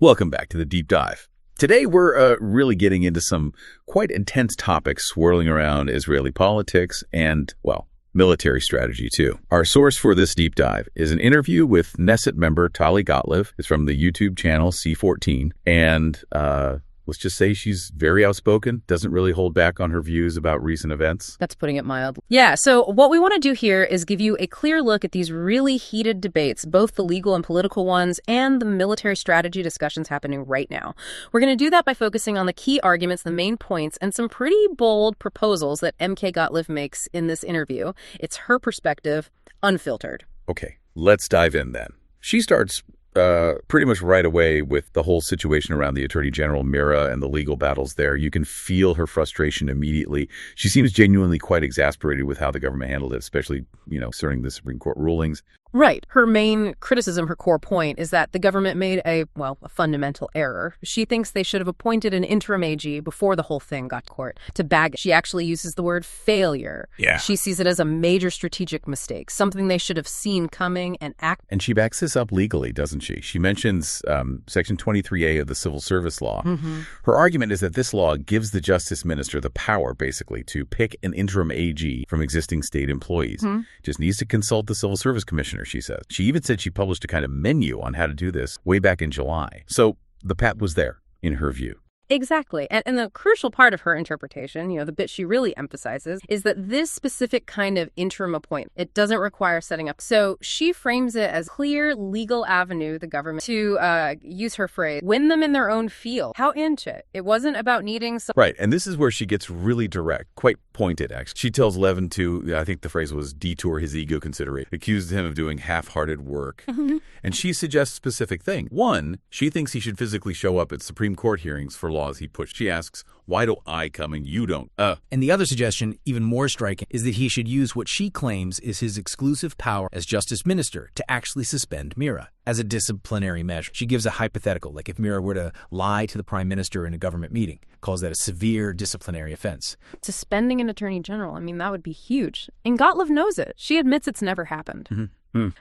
Welcome back to the Deep Dive. Today, we're really getting into some quite intense topics swirling around Israeli politics and, well, military strategy, too. Our source for this deep dive is an interview with Knesset member Tali Gotliv. It's from the YouTube channel C14. And let's just say she's very outspoken, doesn't really hold back on her views about recent events. That's putting it mild. Yeah, so what we want to do here is give you a clear look at these really heated debates, both the legal and political ones and the military strategy discussions happening right now. We're going to do that by focusing on the key arguments, the main points, and some pretty bold proposals that MK Gotliv makes in this interview. It's her perspective, unfiltered. Okay, let's dive in then. She starts pretty much right away with the whole situation around the Attorney General Mira and the legal battles there. You can feel her frustration immediately. She seems genuinely quite exasperated with how the government handled it, especially, concerning the Supreme Court rulings. Right. Her main criticism, her core point, is that the government made a fundamental error. She thinks they should have appointed an interim AG before the whole thing got to court to bag it. She actually uses the word failure. Yeah. She sees it as a major strategic mistake, something they should have seen coming and act. And she backs this up legally, doesn't she? She mentions Section 23A of the Civil Service Law. Mm-hmm. Her argument is that this law gives the Justice Minister the power, basically, to pick an interim AG from existing state employees. Mm-hmm. Just needs to consult the Civil Service Commissioner, she says. She even said she published a kind of menu on how to do this way back in July. So the pat was there, in her view. Exactly. And the crucial part of her interpretation, the bit she really emphasizes, is that this specific kind of interim appointment, it doesn't require setting up. So she frames it as clear legal avenue, the government, to use her phrase, win them in their own field. How into it? It wasn't about needing some... Right. And this is where she gets really direct, quite pointed, actually. She tells Levin to, I think the phrase was, detour his ego consideration, accused him of doing half-hearted work. Mm-hmm. And she suggests specific things. One, she thinks he should physically show up at Supreme Court hearings for laws he pushed. She asks, why do I come and you don't? And the other suggestion, even more striking, is that he should use what she claims is his exclusive power as Justice Minister to actually suspend Mira as a disciplinary measure. She gives a hypothetical, like if Mira were to lie to the Prime Minister in a government meeting, calls that a severe disciplinary offense. Suspending an attorney general, that would be huge. And Gotliv knows it. She admits it's never happened. Mm-hmm.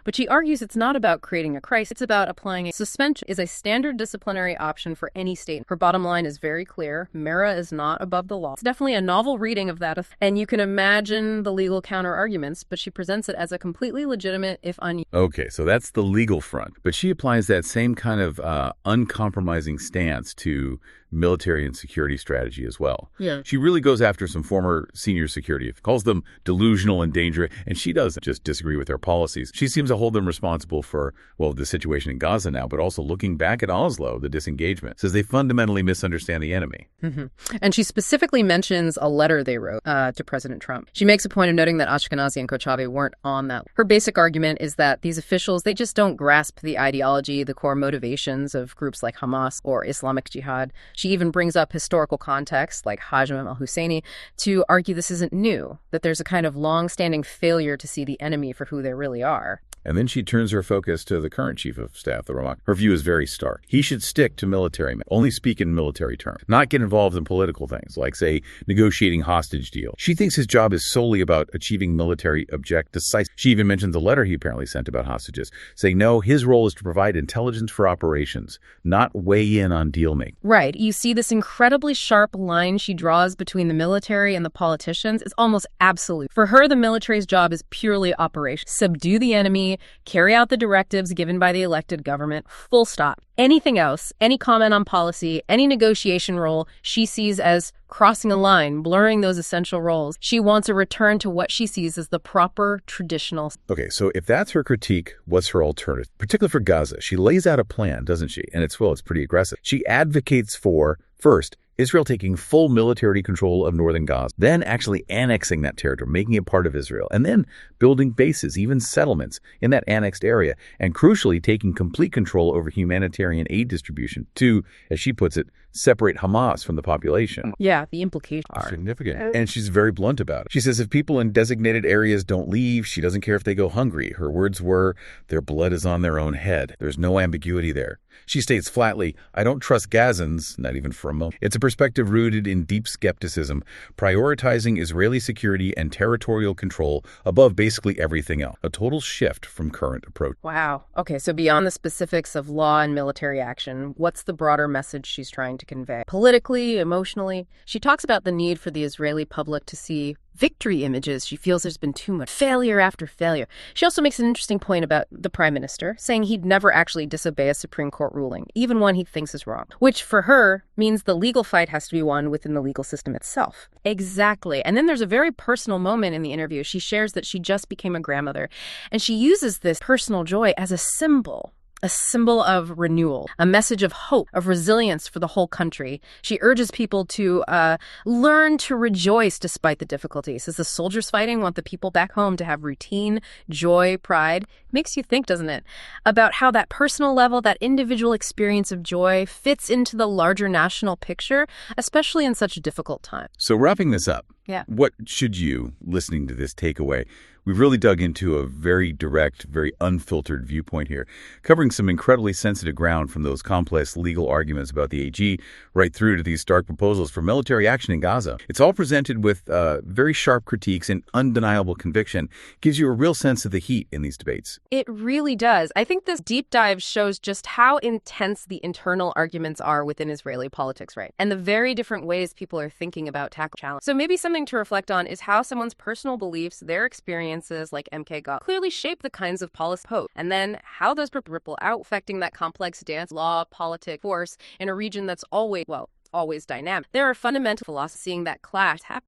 But she argues it's not about creating a crisis. It's about applying a suspension is a standard disciplinary option for any state. Her bottom line is very clear. Mira is not above the law. It's definitely a novel reading of that. And you can imagine the legal counter arguments, but she presents it as a completely legitimate, if unusual. Okay, so that's the legal front. But she applies that same kind of uncompromising stance to military and security strategy as well. Yeah. She really goes after some former senior security, calls them delusional and dangerous, and she doesn't just disagree with their policies. She seems to hold them responsible for, the situation in Gaza now, but also looking back at Oslo, the disengagement, says they fundamentally misunderstand the enemy. Mm-hmm. And she specifically mentions a letter they wrote to President Trump. She makes a point of noting that Ashkenazi and Kochavi weren't on that. Her basic argument is that these officials, they just don't grasp the ideology, the core motivations of groups like Hamas or Islamic Jihad. She even brings up historical context like Hajim al-Husseini to argue this isn't new, that there's a kind of long-standing failure to see the enemy for who they really are. And then she turns her focus to the current chief of staff, the Ramak. Her view is very stark. He should stick to military men, only speak in military terms, not get involved in political things like, say, negotiating hostage deals. She thinks his job is solely about achieving military decisive. She even mentions a letter he apparently sent about hostages, saying, no, his role is to provide intelligence for operations, not weigh in on deal making. Right. You see this incredibly sharp line she draws between the military and the politicians. It's almost absolute. For her, the military's job is purely operation. Subdue the enemy, carry out the directives given by the elected government, full stop. Anything else, any comment on policy, any negotiation role, she sees as crossing a line, blurring those essential roles. She wants a return to what she sees as the proper traditional. Okay, so if that's her critique, what's her alternative? Particularly for Gaza, she lays out a plan, doesn't she? And it's pretty aggressive. She advocates for, first, Israel taking full military control of northern Gaza, then actually annexing that territory, making it part of Israel, and then building bases, even settlements in that annexed area, and crucially taking complete control over humanitarian aid distribution to, as she puts it, separate Hamas from the population. Yeah, the implications are significant. And she's very blunt about it. She says if people in designated areas don't leave, she doesn't care if they go hungry. Her words were, their blood is on their own head. There's no ambiguity there. She states flatly, I don't trust Gazans, not even for a moment. It's a perspective rooted in deep skepticism, prioritizing Israeli security and territorial control above basically everything else. A total shift from current approach. Wow. Okay, so beyond the specifics of law and military action, what's the broader message she's trying to convey? Politically, emotionally, she talks about the need for the Israeli public to see victory images. She feels there's been too much failure after failure. She also makes an interesting point about the prime minister, saying he'd never actually disobey a Supreme Court ruling, even one he thinks is wrong, which for her means the legal fight has to be won within the legal system itself. Exactly. And then there's a very personal moment in the interview. She shares that she just became a grandmother, and she uses this personal joy as a symbol of renewal, a message of hope, of resilience for the whole country. She urges people to learn to rejoice despite the difficulties. As the soldiers fighting want the people back home to have routine, joy, pride. Makes you think, doesn't it, about how that personal level, that individual experience of joy fits into the larger national picture, especially in such a difficult time. So wrapping this up, Yeah. what should you, listening to this, take away? We've really dug into a very direct, very unfiltered viewpoint here, covering some incredibly sensitive ground from those complex legal arguments about the AG right through to these stark proposals for military action in Gaza. It's all presented with very sharp critiques and undeniable conviction. Gives you a real sense of the heat in these debates. It really does. I think this deep dive shows just how intense the internal arguments are within Israeli politics, right? And the very different ways people are thinking about tackle challenge. So maybe something to reflect on is how someone's personal beliefs, their experiences, like MK Gaza, clearly shape the kinds of policy posed. And then how does ripple out, affecting that complex dance, law, politics, force in a region that's always dynamic. There are fundamental philosophies seeing that clash happen.